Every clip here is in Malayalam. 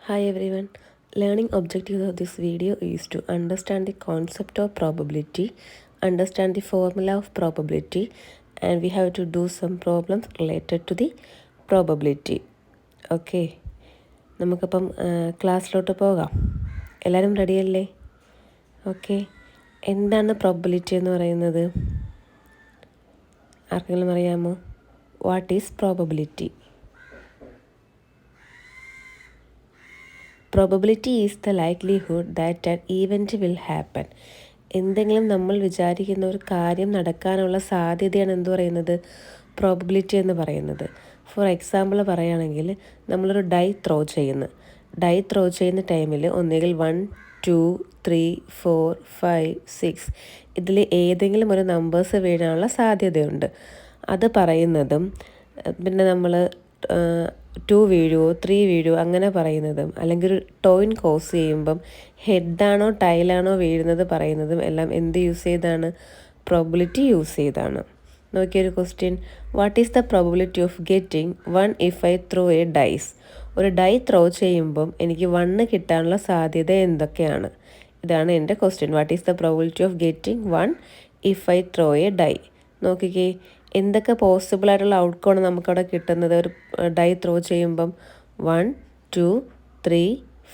Hi everyone. Learning objective of this video is to understand the concept of probability, understand the formula of probability, and we have to do some problems related to the probability. Okay. നമുക്കപ്പം ക്ലാസ്സിലോട്ട് പോകാം. എല്ലാവരും റെഡിയല്ലേ? ഓക്കെ. എന്താണ് പ്രോബബിലിറ്റി എന്ന് പറയുന്നത്? ആർക്കെങ്കിലും അറിയാമോ? What is probability? Probability is the likelihood that an event will happen. എന്തെങ്കിലും നമ്മൾ വിചാരിക്കുന്ന ഒരു കാര്യം നടക്കാനുള്ള സാധ്യതയാണ് എന്ത് പറയുന്നത്? പ്രോബബിലിറ്റി എന്ന് പറയുന്നത്. ഫോർ എക്സാമ്പിൾ പറയുകയാണെങ്കിൽ നമ്മളൊരു ഡൈ ത്രോ ചെയ്യുന്ന ടൈമിൽ ഒന്നുകിൽ 1, 2, 3, 4, 5, 6 ഇതിൽ ഏതെങ്കിലും ഒരു നമ്പേഴ്സ് വീഴാനുള്ള സാധ്യതയുണ്ട്. അത് പറയുന്നതും പിന്നെ നമ്മൾ 2 വീഴുമോ 3 വീഴുമോ അങ്ങനെ പറയുന്നതും, അല്ലെങ്കിൽ ഒരു ടോയിൻ കോസ് ചെയ്യുമ്പം ഹെഡാണോ ടൈലാണോ വീഴുന്നത് പറയുന്നതും എല്ലാം എന്ത് യൂസ് ചെയ്താണ്? പ്രോബബിലിറ്റി യൂസ് ചെയ്താണ്. നോക്കിയൊരു question. What is the probability of getting 1 if I throw a dice? ഒരു ഡൈ ത്രോ ചെയ്യുമ്പം എനിക്ക് 1 കിട്ടാനുള്ള സാധ്യത എന്തൊക്കെയാണ്? ഇതാണ് എൻ്റെ question. What is the probability of getting 1 if I throw a die? നോക്കിക്കേ, എന്തൊക്കെ പോസിബിളായിട്ടുള്ള ഔട്ട്കമാണ് നമുക്കവിടെ കിട്ടുന്നത് ഒരു ഡൈ ത്രോ ചെയ്യുമ്പം? 1, 2, 3,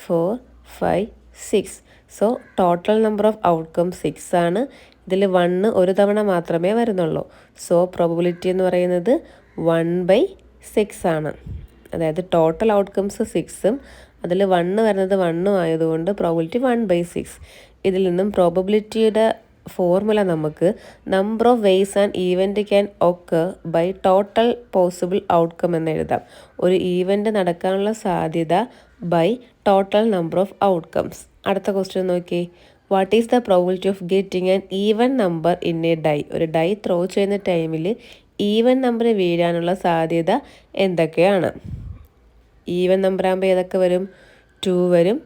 4, 5, 6. So total number of outcome 6 ആണ്. ഇതിൽ 1 ഒരു തവണ മാത്രമേ വരുന്നുള്ളൂ. സോ പ്രോബബിലിറ്റി എന്ന് പറയുന്നത് 1/6 ആണ്. അതായത് ടോട്ടൽ ഔട്ട്കംസ് 6ഉം അതിൽ 1 വരുന്നത് 1ഉം ആയതുകൊണ്ട് പ്രോബബിലിറ്റി 1/6. ഇതിൽ നിന്നും പ്രോബബിലിറ്റിയുടെ ഫോർമുല നമുക്ക് number of ways and event can occur by total possible outcome എന്ന് എഴുതാം. ഒരു ഈവൻറ്റ് നടക്കാനുള്ള സാധ്യത by total number of outcomes. അടുത്ത ക്വസ്റ്റ്യൻ നോക്കി. What is the probability of getting an even number in a die? ഒരു ഡൈ ത്രോ ചെയ്യുന്ന ടൈമിൽ ഈവൻ നമ്പർ വീഴാനുള്ള സാധ്യത എന്തൊക്കെയാണ്? ഈവൻ നമ്പർ ആകുമ്പോൾ ഏതൊക്കെ വരും? 2 വരും,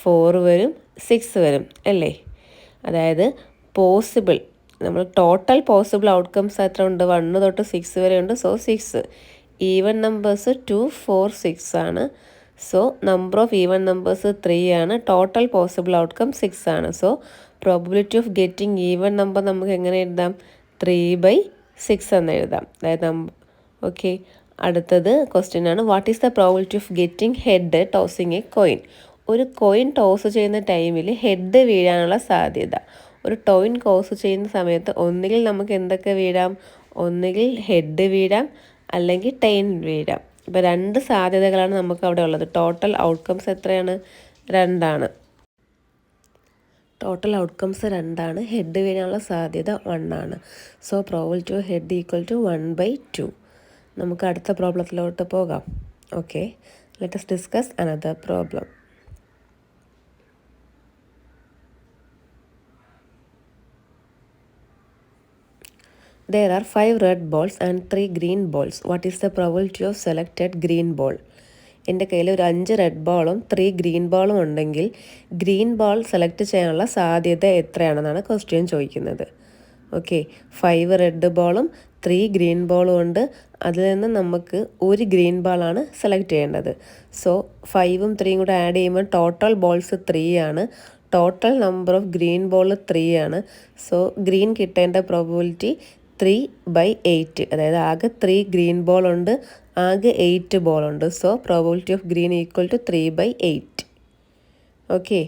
4 വരും, 6 വരും അല്ലേ? അതായത് പോസിബിൾ, നമ്മൾ ടോട്ടൽ പോസിബിൾ ഔട്ട്കംസ് എത്ര ഉണ്ട്? 1 തൊട്ട് 6 വരെ ഉണ്ട്. സോ 6. ഈവൻ നമ്പേഴ്സ് 2, 4, 6 ആണ്. So number of even numbers 3 ആണ്. ടോട്ടൽ പോസിബിൾ ഔട്ട്കം 6 ആണ്. So probability of getting even number നമുക്ക് എങ്ങനെ എഴുതാം? 3/6 എന്ന് എഴുതാം. അതായത് ഓക്കെ. അടുത്തത് ക്വസ്റ്റ്യൻ ആണ്. What is the probability of getting head tossing A coin? ഒരു കോയിൻ ടോസ് ചെയ്യുന്ന ടൈമിൽ ഹെഡ് വീഴാനുള്ള സാധ്യത. ഒരു ടോയിൻ ടോസ് ചെയ്യുന്ന സമയത്ത് ഒന്നുകിൽ നമുക്ക് എന്തൊക്കെ വീഴാം? ഒന്നുകിൽ ഹെഡ് വീഴാം, അല്ലെങ്കിൽ ടെയിൽ വീഴാം. ഇപ്പോൾ 2 സാധ്യതകളാണ് നമുക്ക് അവിടെ ഉള്ളത്. ടോട്ടൽ ഔട്ട്കംസ് എത്രയാണ്? 2 ആണ്. ടോട്ടൽ ഔട്ട്കംസ് 2 ആണ്. ഹെഡ് വീഴാനുള്ള സാധ്യത 1 ആണ്. So probability of head equal to 1/2. നമുക്ക് അടുത്ത പ്രോബ്ലത്തിലോട്ട് പോകാം. Okay, let us discuss another problem. There are 5 red balls and 3 green balls. What is the probability of selected green ball? എൻ്റെ കയ്യിൽ ഒരു 5 റെഡ് ബോളും 3 ഗ്രീൻ ബോളും ഉണ്ടെങ്കിൽ ഗ്രീൻ ബോൾ സെലക്ട് ചെയ്യാനുള്ള സാധ്യത എത്രയാണെന്നാണ് ക്വസ്റ്റ്യൻ ചോദിക്കുന്നത്. ഓക്കെ, 5 റെഡ് ബോളും 3 ഗ്രീൻ ബോളും ഉണ്ട്. അതിൽ നിന്ന് നമുക്ക് ഒരു ഗ്രീൻ ബോളാണ് സെലക്ട് ചെയ്യേണ്ടത്. സോ 5ഉം 3ഉം കൂടെ ആഡ് ചെയ്യുമ്പോൾ ടോട്ടൽ ബോൾസ് 3 ആണ്. Total number of green ball 3 ആണ്. സോ ഗ്രീൻ കിട്ടേണ്ട പ്രോബബിലിറ്റി 3/8. അതായത് ആകെ 3 ഗ്രീൻ ബോൾ ഉണ്ട്, ആകെ 8 ബോൾ ഉണ്ട്. So probability of green equal to 3/8. Okay,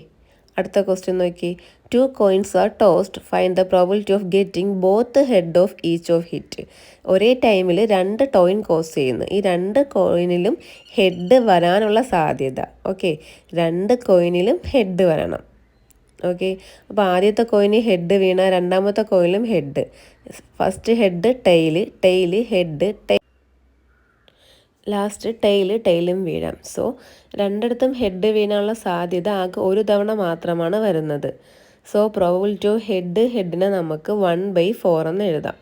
അടുത്ത ക്വസ്റ്റ്യൻ നോക്കി. 2 coins are tossed. Find the probability of getting both the head of each of it. ഒരേ ടൈമിൽ 2 ടോയിൻ കോസ് ചെയ്യുന്നു. ഈ 2 കോയിനിലും ഹെഡ് വരാനുള്ള സാധ്യത. ഓക്കെ, 2 കോയിനിലും ഹെഡ് വരണം. ഓക്കെ, അപ്പോൾ ആദ്യത്തെ കോയിന് ഹെഡ് വീണ രണ്ടാമത്തെ കോയിലും head. First head tail head last ടെയിലും വീഴാം. സോ രണ്ടിടത്തും ഹെഡ് വീണാനുള്ള സാധ്യത ആകെ ഒരു തവണ മാത്രമാണ് വരുന്നത്. സോ പ്രോബബിലിറ്റി ഓഫ് ഹെഡിനെ നമുക്ക് 1/4 എന്ന് എഴുതാം.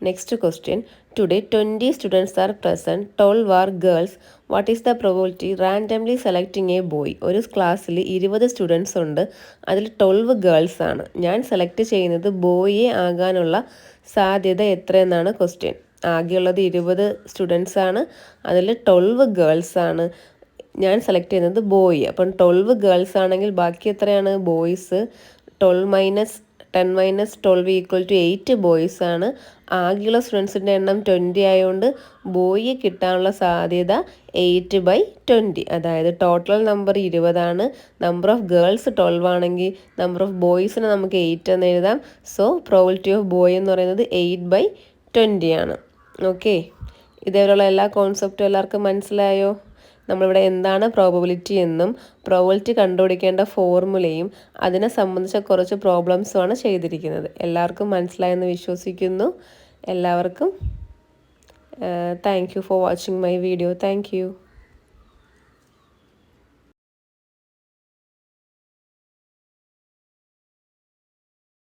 Next question. Today 20 students are present. 12 are girls. What is the probability randomly selecting a boy? ഒരു ക്ലാസ്സിൽ 20 സ്റ്റുഡൻസ് ഉണ്ട്, അതിൽ 12 ഗേൾസ് ആണ്. ഞാൻ സെലക്ട് ചെയ്യുന്നത് ബോയെ ആകാനുള്ള സാധ്യത എത്രയെന്നാണ് ക്വസ്റ്റ്യൻ. ആകെയുള്ളത് 20 സ്റ്റുഡൻസ് ആണ്, അതിൽ 12 ഗേൾസ് ആണ്. ഞാൻ സെലക്ട് ചെയ്യുന്നത് ബോയ്. അപ്പം 12 ഗേൾസ് ആണെങ്കിൽ ബാക്കി എത്രയാണ് ബോയ്സ്. 10 - 12 ഈക്വൽ ടു 8 ബോയ്സ് ആണ്. ആകെയുള്ള സ്റ്റുഡൻസിൻ്റെ എണ്ണം 20 ആയതുകൊണ്ട് ബോയ് കിട്ടാനുള്ള സാധ്യത 8/20. അതായത് total number 20 number of girls 12 ആണെങ്കിൽ നമ്പർ ഓഫ് ബോയ്സിന് നമുക്ക് 8 എന്ന് എഴുതാം. സോ പ്രോബിലിറ്റി ഓഫ് ബോയ് എന്ന് പറയുന്നത് 8/20 ആണ്. ഓക്കെ, ഇതേപോലുള്ള എല്ലാ കോൺസെപ്റ്റും എല്ലാവർക്കും മനസ്സിലായോ? നമ്മളിവിടെ എന്താണ് പ്രോബബിലിറ്റി എന്നും പ്രോബബിലിറ്റി കണ്ടുപിടിക്കേണ്ട ഫോർമുലയും അതിനെ സംബന്ധിച്ച കുറച്ച് പ്രോബ്ലംസുമാണ് ചെയ്തിരിക്കുന്നത്. എല്ലാവർക്കും മനസ്സിലായെന്ന് വിശ്വസിക്കുന്നു. എല്ലാവർക്കും thank you for watching my video. Thank you.